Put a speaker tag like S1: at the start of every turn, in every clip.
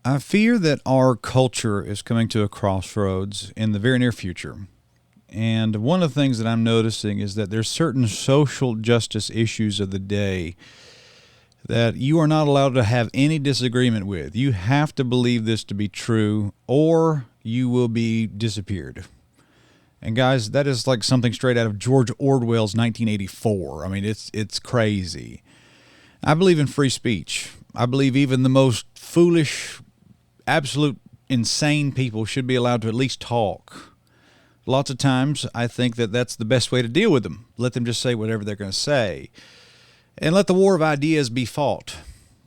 S1: I fear that our culture is coming to a crossroads in the very near future. And one of the things that I'm noticing is that there's certain social justice issues of the day that you are not allowed to have any disagreement with. You have to believe this to be true or you will be disappeared. And guys, that is like something straight out of George Orwell's 1984. I mean, it's crazy. I believe in free speech. I believe even the most foolish, absolute insane people should be allowed to at least talk. Lots of times I think that that's the best way to deal with them. Let them just say whatever they're going to say. And let the war of ideas be fought.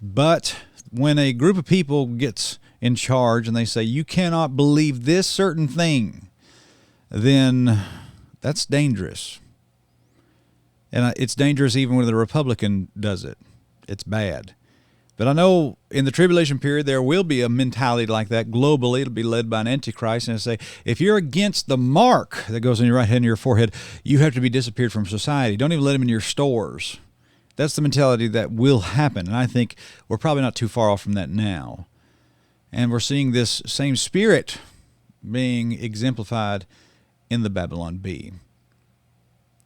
S1: But when a group of people gets in charge and they say, you cannot believe this certain thing, then that's dangerous. And it's dangerous even when the Republican does it. It's bad. But I know in the tribulation period, there will be a mentality like that globally. It'll be led by an antichrist. And it'll say, if you're against the mark that goes on your right hand and your forehead, you have to be disappeared from society. Don't even let them in your stores. That's the mentality that will happen. And I think we're probably not too far off from that now. And we're seeing this same spirit being exemplified in the Babylon Bee.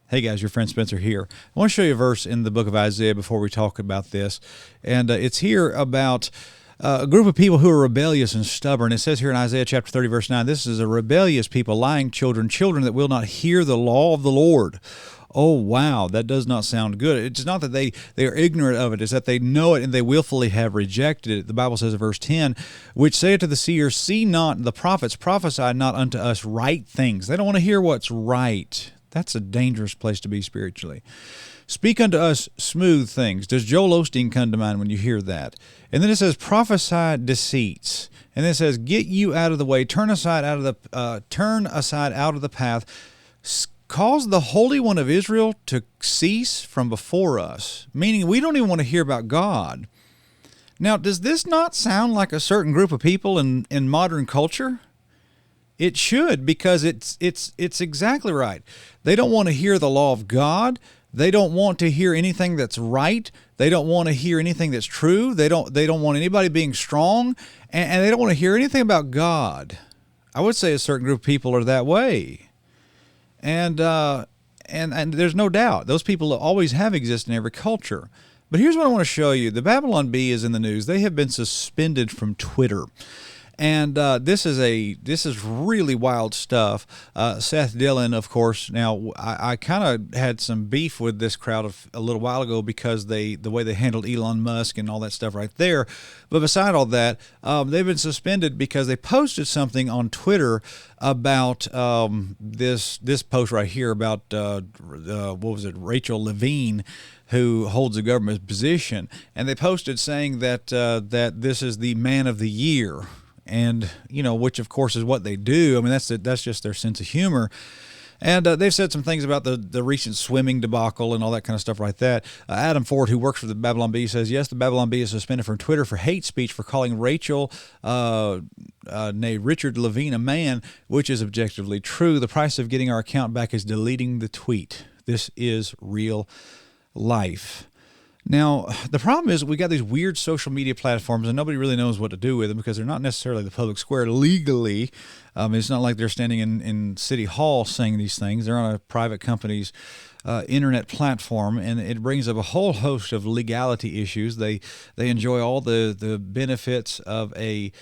S1: Hey guys, your friend Spencer here. I want to show you a verse in the book of Isaiah before we talk about this. And it's here about a group of people who are rebellious and stubborn. It says here in Isaiah chapter 30, verse 9, this is a rebellious people, lying children, children that will not hear the law of the Lord. Oh, wow, that does not sound good. It's not that they are ignorant of it. It's that they know it and they willfully have rejected it. The Bible says in verse 10, which saith to the seers, see not the prophets, prophesy not unto us right things. They don't want to hear what's right. That's a dangerous place to be spiritually. Speak unto us smooth things. Does Joel Osteen come to mind when you hear that? And then it says, prophesy deceits. And then it says, get you out of the way, turn aside out of the path, cause the Holy One of Israel to cease from before us. Meaning we don't even want to hear about God. Now, does this not sound like a certain group of people in modern culture? It should, because it's exactly right. They don't want to hear the law of God. They don't want to hear anything that's right. They don't want to hear anything that's true. They don't want anybody being strong, and they don't want to hear anything about God. I would say a certain group of people are that way, and there's no doubt those people always have existed in every culture. But here's what I want to show you: the Babylon Bee is in the news. They have been suspended from Twitter. And this is really wild stuff. Seth Dillon, of course. Now, I kind of had some beef with this crowd a little while ago because the way they handled Elon Musk and all that stuff right there. But beside all that, they've been suspended because they posted something on Twitter about this post right here about what was it, Rachel Levine, who holds a government position, and they posted saying that this is the man of the year. And, which of course is what they do. I mean, that's just their sense of humor. And they've said some things about the recent swimming debacle and all that kind of stuff like that. Adam Ford, who works for the Babylon Bee, says, yes, the Babylon Bee is suspended from Twitter for hate speech for calling Rachel, Richard Levine, a man, which is objectively true. The price of getting our account back is deleting the tweet. This is real life. Now, the problem is we got these weird social media platforms and nobody really knows what to do with them because they're not necessarily the public square legally. It's not like they're standing in City Hall saying these things. They're on a private company's internet platform, and it brings up a whole host of legality issues. They enjoy all the benefits of a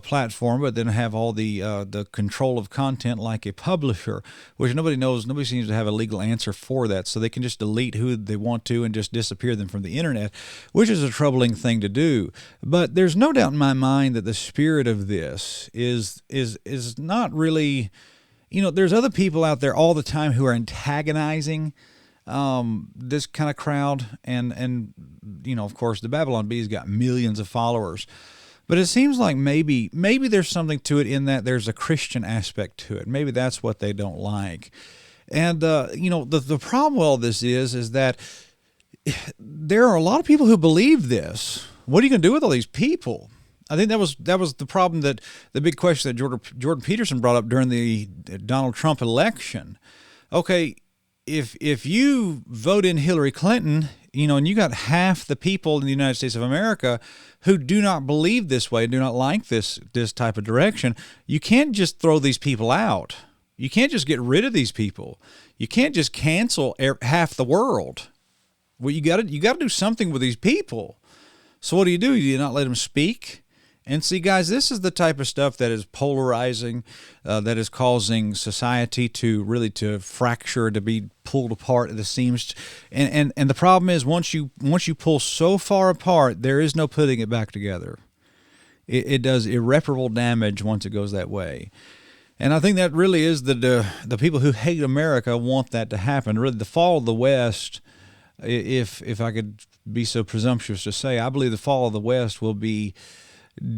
S1: platform, but then have all the control of content like a publisher, which nobody knows. Nobody seems to have a legal answer for that, so they can just delete who they want to and just disappear them from the internet, which is a troubling thing to do. But there's no doubt in my mind that the spirit of this is not really. There's other people out there all the time who are antagonizing this kind of crowd, and of course, the Babylon Bee's got millions of followers. But it seems like maybe there's something to it in that there's a Christian aspect to it. Maybe that's what they don't like. And, the problem with all this is that there are a lot of people who believe this. What are you going to do with all these people? I think that was the problem, that the big question that Jordan Peterson brought up during the Donald Trump election. Okay, if you vote in Hillary Clinton, and you got half the people in the United States of America who do not believe this way, do not like this type of direction, you can't just throw these people out. You can't just get rid of these people. You can't just cancel half the world. Well, you got to do something with these people. So what do? Do you not let them speak? And see, guys, this is the type of stuff that is polarizing, that is causing society to fracture, to be pulled apart at the seams. And the problem is, once you pull so far apart, there is no putting it back together. It does irreparable damage once it goes that way. And I think that really is the people who hate America want that to happen. Really, the fall of the West, if I could be so presumptuous to say, I believe the fall of the West will be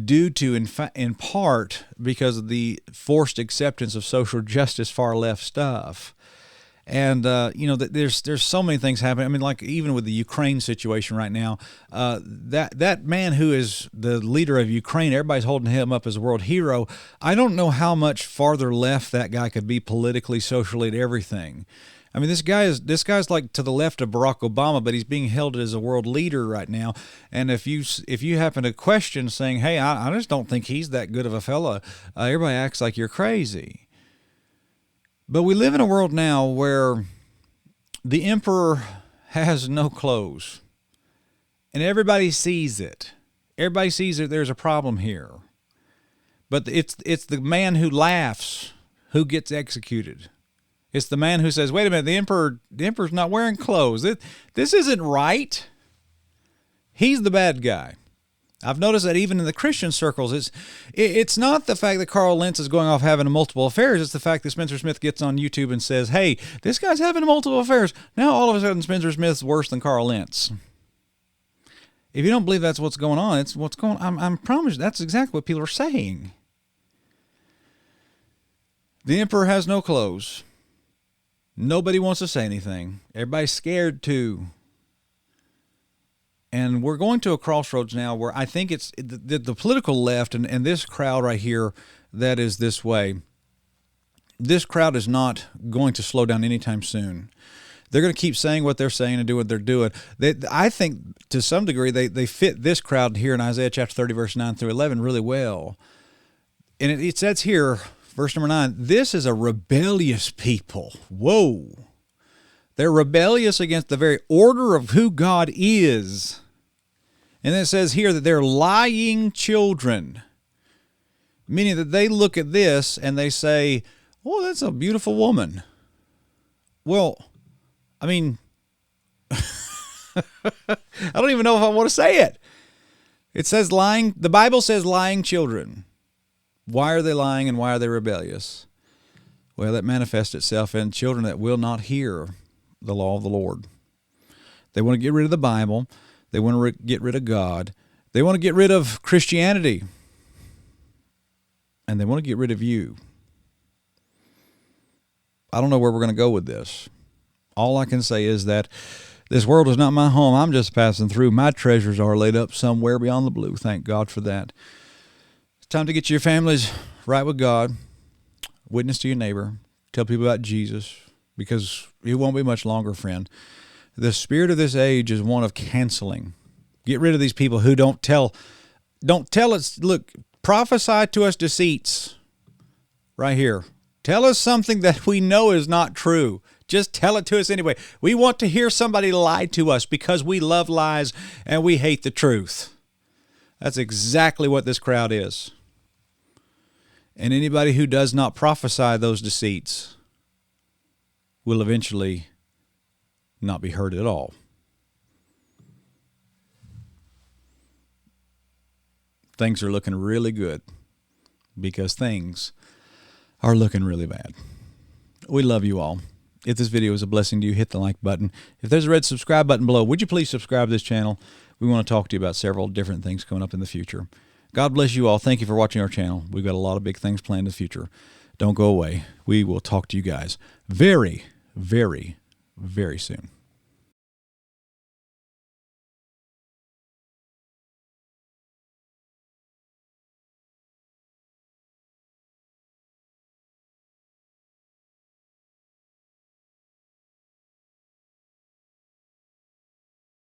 S1: due to, in part, because of the forced acceptance of social justice, far left stuff. And, there's so many things happening. I mean, like even with the Ukraine situation right now, that man who is the leader of Ukraine, everybody's holding him up as a world hero. I don't know how much farther left that guy could be politically, socially, and everything. I mean, this guy's like to the left of Barack Obama, but he's being held as a world leader right now. And if you happen to question, saying, "Hey, I just don't think he's that good of a fella," everybody acts like you're crazy. But we live in a world now where the emperor has no clothes, and everybody sees it. Everybody sees that there's a problem here. But it's the man who laughs who gets executed. It's the man who says, "Wait a minute, the emperor's not wearing clothes. This isn't right." He's the bad guy. I've noticed that even in the Christian circles, it's not the fact that Carl Lentz is going off having multiple affairs. It's the fact that Spencer Smith gets on YouTube and says, "Hey, this guy's having multiple affairs." Now all of a sudden Spencer Smith's worse than Carl Lentz. If you don't believe that's what's going on, it's what's going on. I'm promised that's exactly what people are saying. The emperor has no clothes. Nobody wants to say anything. Everybody's scared too. And we're going to a crossroads now where I think it's the political left and this crowd right here that is this way. This crowd is not going to slow down anytime soon. They're going to keep saying what they're saying and do what they're doing. I think to some degree they fit this crowd here in Isaiah chapter 30, verse 9 through 11 really well. And it says here, verse number 9, this is a rebellious people. Whoa. They're rebellious against the very order of who God is. And then it says here that they're lying children, meaning that they look at this and they say, "Oh, that's a beautiful woman." Well, I mean, I don't even know if I want to say it. It says lying. The Bible says lying children. Why are they lying and why are they rebellious? Well, that manifests itself in children that will not hear the law of the Lord. They want to get rid of the Bible. They want to get rid of God. They want to get rid of Christianity. And they want to get rid of you. I don't know where we're going to go with this. All I can say is that this world is not my home. I'm just passing through. My treasures are laid up somewhere beyond the blue. Thank God for that. It's time to get your families right with God. Witness to your neighbor. Tell people about Jesus, because it won't be much longer, friend. The spirit of this age is one of canceling. Get rid of these people who don't tell us, look, prophesy to us deceits right here. Tell us something that we know is not true. Just tell it to us anyway. We want to hear somebody lie to us because we love lies and we hate the truth. That's exactly what this crowd is. And anybody who does not prophesy those deceits will eventually not be heard at all. Things are looking really good because things are looking really bad. We love you all. If this video is a blessing to you, hit the like button. If there's a red subscribe button below, would you please subscribe to this channel? We want to talk to you about several different things coming up in the future. God bless you all. Thank you for watching our channel. We've got a lot of big things planned in the future. Don't go away. We will talk to you guys very, very, very soon.